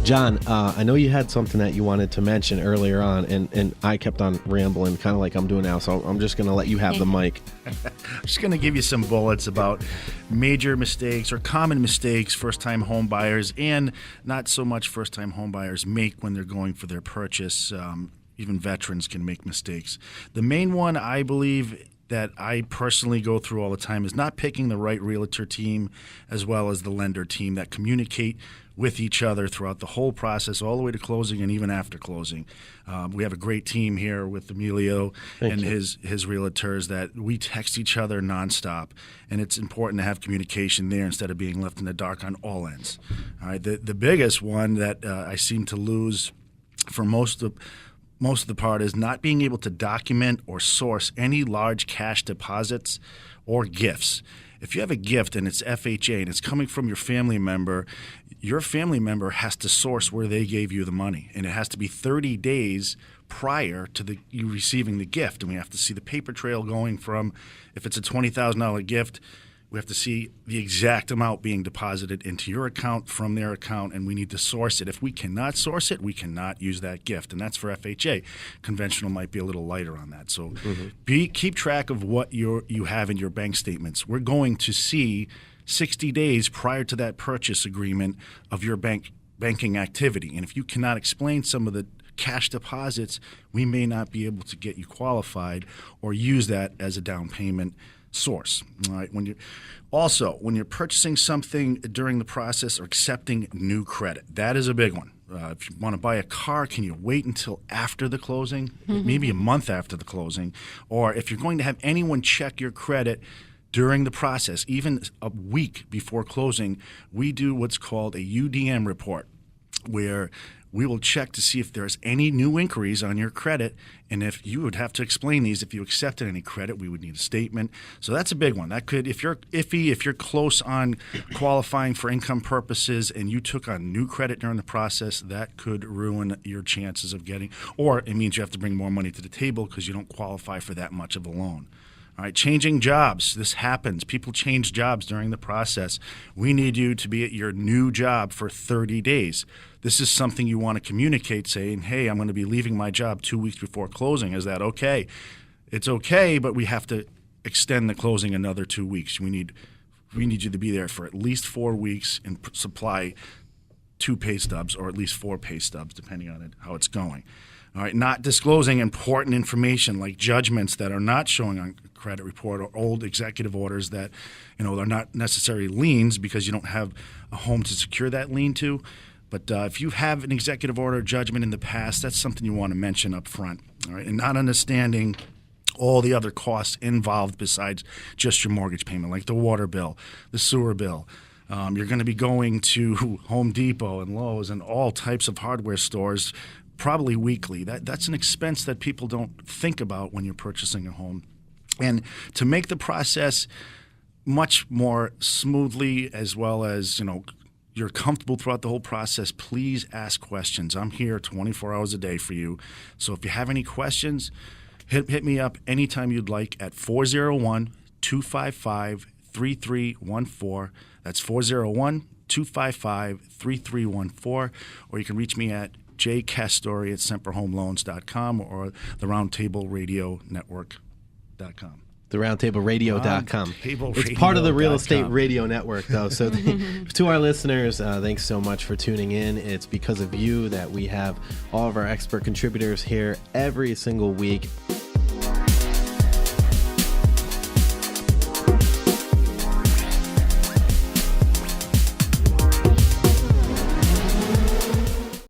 John, I know you had something that you wanted to mention earlier on, and I kept on rambling, kind of like I'm doing now, so I'm just going to let you have the mic. I'm just going to give you some bullets about major mistakes or common mistakes first-time home buyers and not so much first-time home buyers make when they're going for their purchase. Even veterans can make mistakes. The main one, I believe, that I personally go through all the time is not picking the right realtor team as well as the lender team that communicate with each other throughout the whole process, all the way to closing and even after closing. We have a great team here with Emilio and his realtors that we text each other nonstop, and it's important to have communication there instead of being left in the dark on all ends. All right, the biggest one that I seem to lose for most of the part is not being able to document or source any large cash deposits or gifts. If you have a gift and it's FHA and it's coming from your family member has to source where they gave you the money, and it has to be 30 days prior to you receiving the gift. And we have to see the paper trail going from, if it's a $20,000 gift, we have to see the exact amount being deposited into your account from their account, and we need to source it. If we cannot source it, we cannot use that gift, and that's for FHA. Conventional might be a little lighter on that. So keep track of what you have in your bank statements. We're going to see 60 days prior to that purchase agreement of your banking activity, and if you cannot explain some of the cash deposits, we may not be able to get you qualified or use that as a down payment source. All right. When you're purchasing something during the process or accepting new credit, that is a big one. If you want to buy a car, can you wait until after the closing, maybe a month after the closing? Or if you're going to have anyone check your credit during the process, even a week before closing, we do what's called a UDM report, where we will check to see if there's any new inquiries on your credit, and if you would have to explain these. If you accepted any credit, we would need a statement. So that's a big one. That could, if you're iffy, if you're close on qualifying for income purposes and you took on new credit during the process, that could ruin your chances of getting, or it means you have to bring more money to the table because you don't qualify for that much of a loan. All right, changing jobs. This happens. People change jobs during the process. We need you to be at your new job for 30 days. This is something you want to communicate, saying, hey, I'm going to be leaving my job 2 weeks before closing. Is that okay? It's okay, but we have to extend the closing another 2 weeks. We need you to be there for at least 4 weeks and supply 2 pay stubs or at least 4 pay stubs, depending on how it's going. All right, not disclosing important information like judgments that are not showing on credit report or old executive orders that, are not necessarily liens because you don't have a home to secure that lien to. But if you have an executive order judgment in the past, that's something you want to mention up front. All right, and not understanding all the other costs involved besides just your mortgage payment, like the water bill, the sewer bill. You're going to be going to Home Depot and Lowe's and all types of hardware stores probably weekly. That's an expense that people don't think about when you're purchasing a home. And to make the process much more smoothly, as well as, you're comfortable throughout the whole process, please ask questions. I'm here 24 hours a day for you. So if you have any questions, hit me up anytime you'd like at 401-255-3314. That's 401-255-3314. Or you can reach me at Castore at semperhomeloans.com or the Roundtable Radio Network.com. The roundtableradio.com. It's part of the Real Estate Radio Network, though. So to our listeners, thanks so much for tuning in. It's because of you that we have all of our expert contributors here every single week.